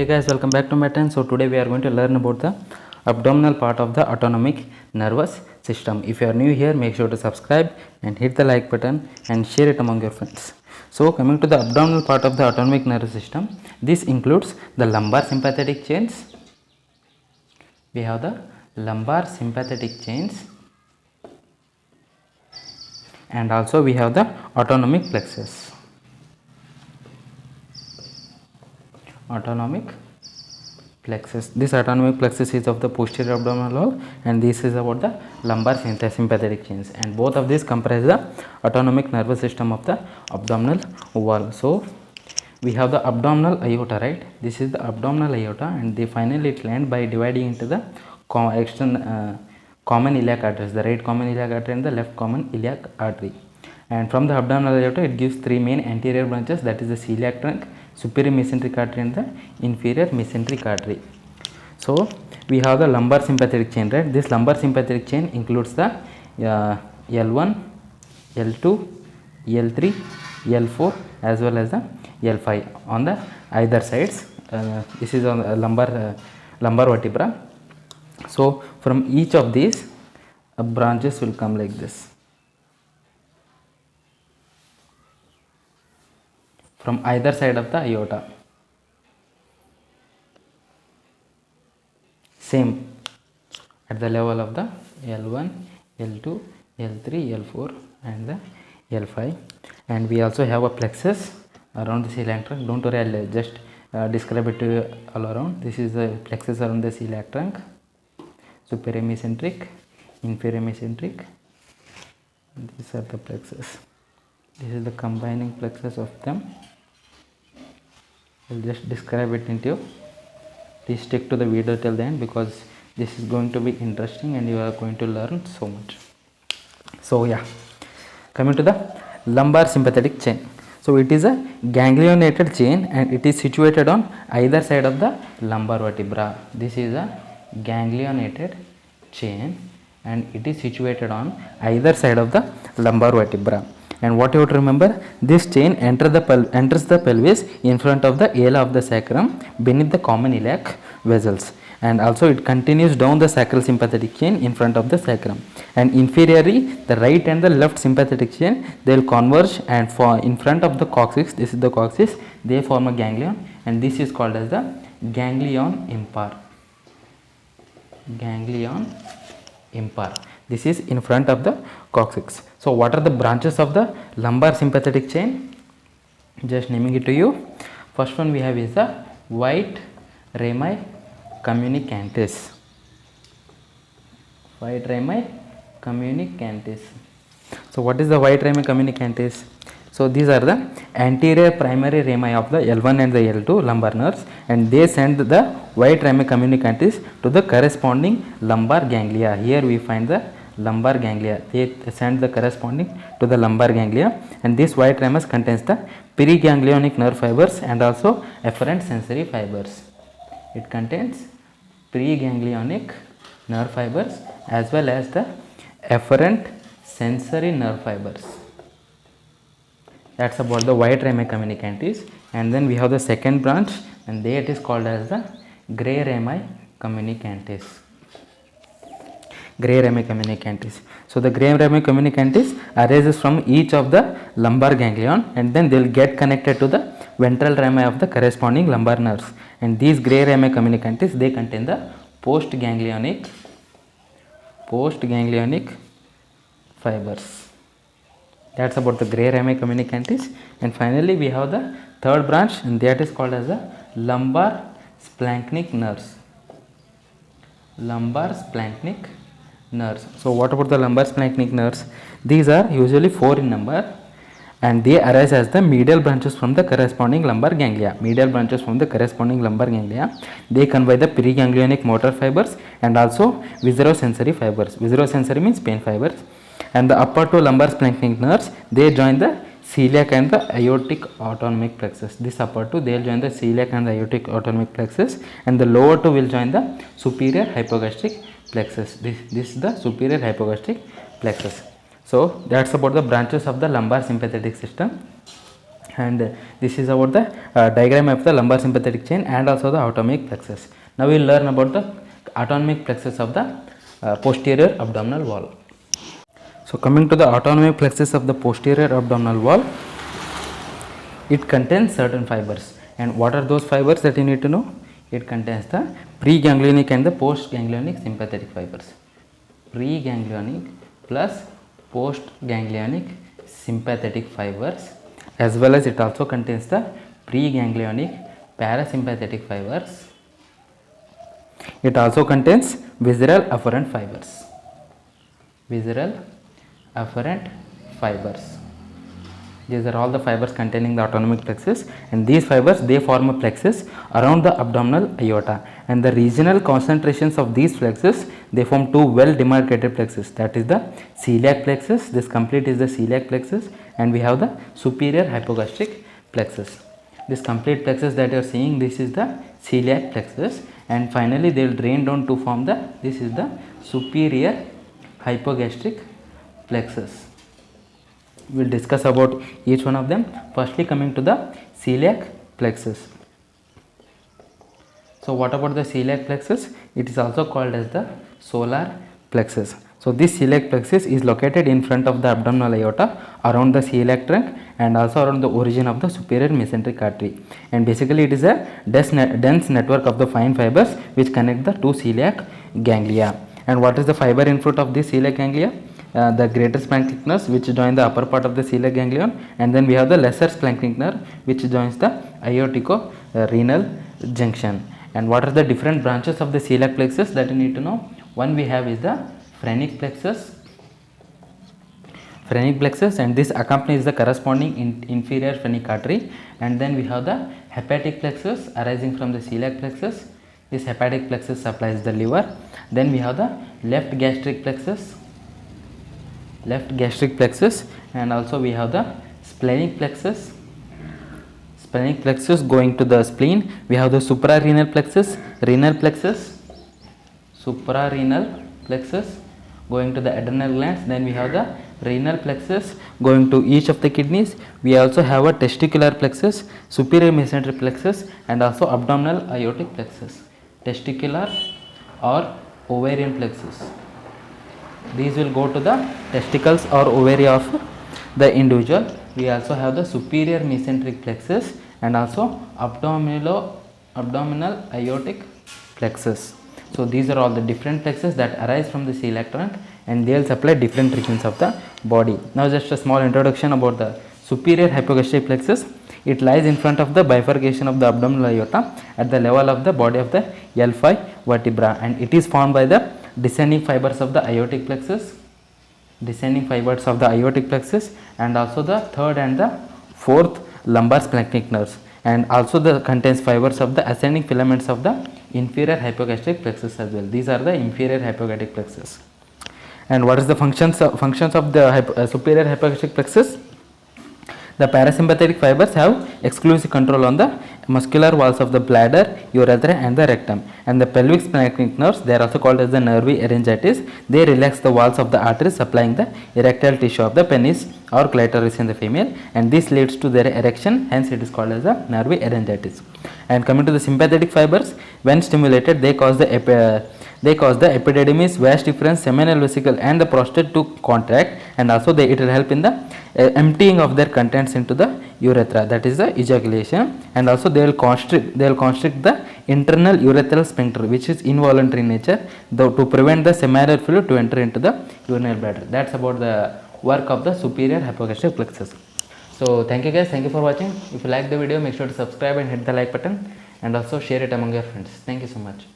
Hey guys, welcome back to my channel. So today we are going to learn about the abdominal part of the autonomic nervous system. If you are new here, make sure to subscribe and hit the like button and share it among your friends. So coming to the abdominal part of the autonomic nervous system, this includes the lumbar sympathetic chains. We have the lumbar sympathetic chains, and also we have the autonomic plexus. Autonomic plexus. This autonomic plexus is of the posterior abdominal wall, and this is about the lumbar sympathetic chains, and both of these comprise the autonomic nervous system of the abdominal wall. So we have the abdominal aorta, right? This is the abdominal aorta, and they finally it land by dividing into the common iliac arteries, the right common iliac artery and the left common iliac artery. And from the abdominal aorta, it gives three main anterior branches, that is the celiac trunk, superior mesenteric artery and the inferior mesenteric artery. So we have the lumbar sympathetic chain, right? This lumbar sympathetic chain includes the L1, L2, L3, L4 as well as the L5 on the either sides. This is on the lumbar vertebra. So from each of these branches will come like this. From either side of the aorta. Same at the level of the L1, L2, L3, L4 and the L5. And we also have a plexus around the celiac trunk. Don't worry, I'll just describe it to you all around. This is the plexus around the celiac trunk, superior mesenteric, inferior mesenteric. These are the plexus. This is the combining plexus of them. I'll just describe it into you. Please stick to the video till the end, because this is going to be interesting and you are going to learn so much. So yeah, coming to the lumbar sympathetic chain. So it is a ganglionated chain and it is situated on either side of the lumbar vertebra. This is a ganglionated chain and it is situated on either side of the lumbar vertebra. And what you have to remember, this chain enters the pelvis in front of the ala of the sacrum beneath the common iliac vessels, and also it continues down the sacral sympathetic chain in front of the sacrum. And inferiorly, the right and the left sympathetic chain, they will converge and in front of the coccyx. This is the coccyx. They form a ganglion, and this is called as the ganglion impar. Ganglion impar. This is in front of the coccyx. So what are the branches of the lumbar sympathetic chain? Just naming it to you. First one we have is the white rami communicantis. White rami communicantis. So what is the white rami communicantis? So these are the anterior primary rami of the L1 and the L2 lumbar nerves, and they send the white rami communicantis to the corresponding lumbar ganglia. Here we find the lumbar ganglia. They send the corresponding to the lumbar ganglia, and this white ramus contains the periganglionic nerve fibers and also efferent sensory fibers. It contains preganglionic nerve fibers as well as the efferent sensory nerve fibers. That's about the white rami communicantis. And then we have the second branch, and there it is called as the gray rami communicantis. Gray rami communicantis. So the gray rami communicantis arises from each of the lumbar ganglion, and then they will get connected to the ventral rami of the corresponding lumbar nerves. And these gray rami communicantis, they contain the postganglionic fibers. That's about the gray rami communicantis. And finally we have the third branch, and that is called as the lumbar splanchnic nerves. Lumbar splanchnic nerves. So what about the lumbar splanchnic nerves? These are usually 4 in number, and they arise as the medial branches from the corresponding lumbar ganglia. Medial branches from the corresponding lumbar ganglia. They convey the preganglionic motor fibers and also viscerosensory fibers. Viscerosensory means pain fibers. And the upper two lumbar splanchnic nerves, they join the celiac and the aortic autonomic plexus. This upper two, they will join the celiac and the aortic autonomic plexus, and the lower two will join the superior hypogastric plexus. This is the superior hypogastric plexus. So that's about the branches of the lumbar sympathetic system. and this is about the diagram of the lumbar sympathetic chain and also the autonomic plexus. Now we will learn about the autonomic plexus of the posterior abdominal wall. So coming to the autonomic plexus of the posterior abdominal wall, it contains certain fibers, and what are those fibers that you need to know? It contains the preganglionic and the postganglionic sympathetic fibers. Preganglionic plus postganglionic sympathetic fibers, as well as it also contains the preganglionic parasympathetic fibers. It also contains visceral afferent fibers. Visceral afferent fibers. These are all the fibers containing the autonomic plexus, and these fibers, they form a plexus around the abdominal aorta, and the regional concentrations of these plexus, they form two well demarcated plexus, that is the celiac plexus. This complete is the celiac plexus, and we have the superior hypogastric plexus. This complete plexus that you are seeing, this is the celiac plexus, and finally they will drain down to form the, this is the superior hypogastric plexus. We will discuss about each one of them. Firstly, coming to the celiac plexus. So what about the celiac plexus? It is also called as the solar plexus. So this celiac plexus is located in front of the abdominal aorta, around the celiac trunk, and also around the origin of the superior mesenteric artery. And basically it is a dense network of the fine fibers which connect the two celiac ganglia. And what is the fiber in front of this celiac ganglia? The greater splanchnic nerves, which join the upper part of the celiac ganglion, and then we have the lesser splanchnic nerve which joins the aortico-renal junction. And what are the different branches of the celiac plexus that you need to know? One we have is the phrenic plexus. Phrenic plexus, and this accompanies the corresponding inferior phrenic artery. And then we have the hepatic plexus arising from the celiac plexus. This hepatic plexus supplies the liver. Then we have the left gastric plexus. And also we have the splenic plexus. Splenic plexus going to the spleen. We have the suprarenal plexus, renal plexus, suprarenal plexus going to the adrenal glands. Then we have the renal plexus going to each of the kidneys. We also have a testicular plexus, superior mesenteric plexus, and also abdominal aortic plexus. Testicular or ovarian plexus. These will go to the testicles or ovary of the individual. We also have the superior mesenteric plexus and also abdominal aortic plexus. So these are all the different plexus that arise from the celiac trunk, and they will supply different regions of the body. Now just a small introduction about the superior hypogastric plexus. It lies in front of the bifurcation of the abdominal aorta at the level of the body of the L5 vertebra, and it is formed by the descending fibers of the aortic plexus, and also the third and the fourth lumbar splanchnic nerves, and also the contains fibers of the ascending filaments of the inferior hypogastric plexus as well. These are the inferior hypogastric plexus. And what is the functions of the superior hypogastric plexus? The parasympathetic fibers have exclusive control on the muscular walls of the bladder, urethra, and the rectum. And the pelvic splanchnic nerves, they are also called as the nervi laryngitis. They relax the walls of the arteries supplying the erectile tissue of the penis or clitoris in the female, and this leads to their erection. Hence, it is called as the nervi laryngitis. And coming to the sympathetic fibers, when stimulated, they cause the epididymis, vas deferens, seminal vesicle, and the prostate to contract, and also it will help in the emptying of their contents into the urethra, that is the ejaculation. And also they will constrict the internal urethral sphincter, which is involuntary in nature, to prevent the seminal fluid to enter into the urinary bladder. That's about the work of the superior hypogastric plexus. So thank you guys, thank you for watching. If you like the video, make sure to subscribe and hit the like button, and also share it among your friends. Thank you so much.